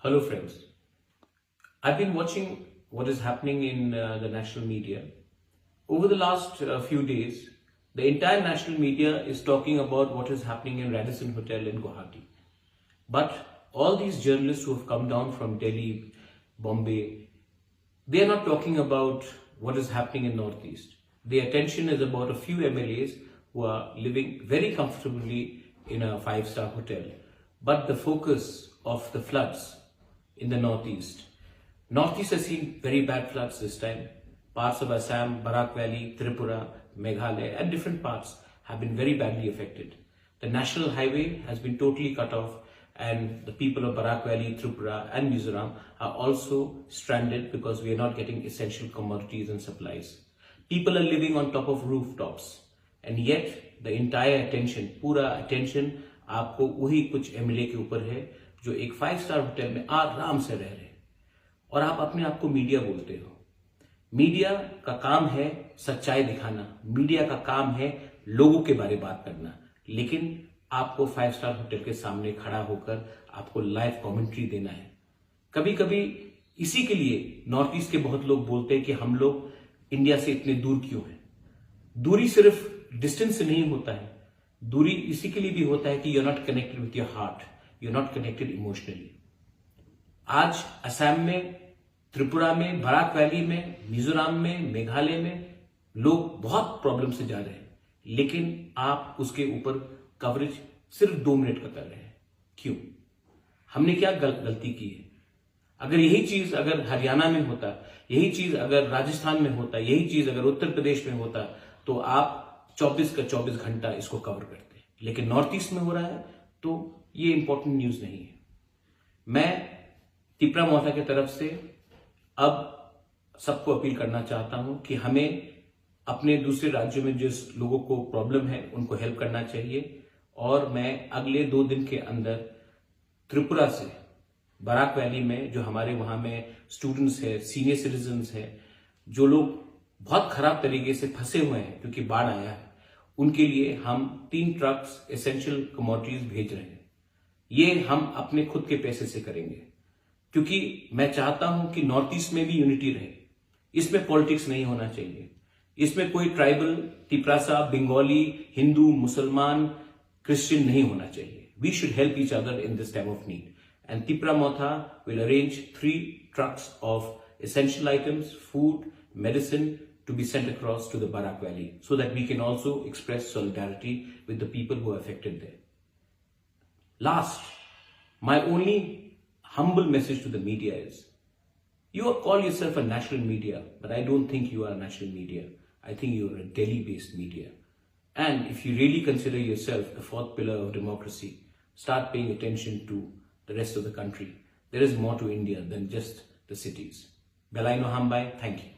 Hello friends, I've been watching what is happening in the national media. Over the last few days, the entire national media is talking about what is happening in Radisson Hotel in Guwahati. But all these journalists who have come down from Delhi, Bombay, they are not talking about what is happening in Northeast. Their attention is about a few MLAs who are living very comfortably in a 5-star hotel. But the focus of the floods in the Northeast. Northeast has seen very bad floods this time. Parts of Assam, Barak Valley, Tripura, Meghalaya and different parts have been very badly affected. The national highway has been totally cut off and the people of Barak Valley, Tripura and Mizoram are also stranded because we are not getting essential commodities and supplies. People are living on top of rooftops and yet the entire attention, पूरा attention आपको वही कुछ MLA के ऊपर है जो एक five-star hotel में आराम से रह रहे और आप अपने आप को मीडिया बोलते हो। मीडिया का काम है सच्चाई दिखाना, मीडिया का काम है लोगों के बारे में बात करना, लेकिन आपको 5-स्टार होटल के सामने खड़ा होकर आपको लाइव कमेंट्री देना है। कभी कभी इसी के लिए नॉर्थ ईस्ट के बहुत लोग बोलते हैं कि हम लोग इंडिया से इतने दूर क्यों हैं। दूरी सिर्फ डिस्टेंस से नहीं होता है, दूरी इसी के लिए भी होता है कि you are not connected with your heart, you are not connected emotionally. आज असम में, त्रिपुरा में, बराक वैली में, मिजोरम में, मेघालय में लोग बहुत प्रॉब्लम से जा रहे हैं, लेकिन आप उसके ऊपर कवरेज सिर्फ 2 मिनट का कर रहे हैं। क्यों? हमने क्या गलती की है? अगर यही चीज अगर हरियाणा में होता, यही चीज अगर राजस्थान में होता, यही चीज अगर उत्तर प्रदेश में होता, तो आप 24 का 24 घंटा इसको कवर करते। लेकिन नॉर्थ ईस्ट में हो रहा है तो ये इंपॉर्टेंट न्यूज नहीं है। मैं तिपरा मोथा की तरफ से अब सबको अपील करना चाहता हूं कि हमें अपने दूसरे राज्यों में जिस लोगों को प्रॉब्लम है उनको हेल्प करना चाहिए और मैं अगले 2 दिन के अंदर त्रिपुरा से बराक वैली में जो हमारे वहां में स्टूडेंट्स है, सीनियर सिटीजन्स है, जो लोग बहुत खराब तरीके से फंसे हुए हैं क्योंकि बाढ़ आया है, उनके लिए हम 3 ट्रक्स एसेंशियल कमोडिटीज भेज रहे हैं। ये हम अपने खुद के पैसे से करेंगे क्योंकि मैं चाहता हूं कि नॉर्थ ईस्ट में भी यूनिटी रहे। इसमें पॉलिटिक्स नहीं होना चाहिए, इसमें कोई ट्राइबल, तिपरासा, बंगाली, हिंदू, मुसलमान, क्रिश्चियन नहीं होना चाहिए। We should help each other in this time of need and Tipra Motha will arrange 3 trucks of essential items, food, medicine to be sent across to the Barak Valley so that we can also express solidarity with the people who are affected there. Last, my only humble message to the media is, you call yourself a national media, but I don't think you are a national media. I think you are a Delhi-based media. And if you really consider yourself the 4th pillar of democracy, start paying attention to the rest of the country. There is more to India than just the cities. Belaino Hambai, thank you.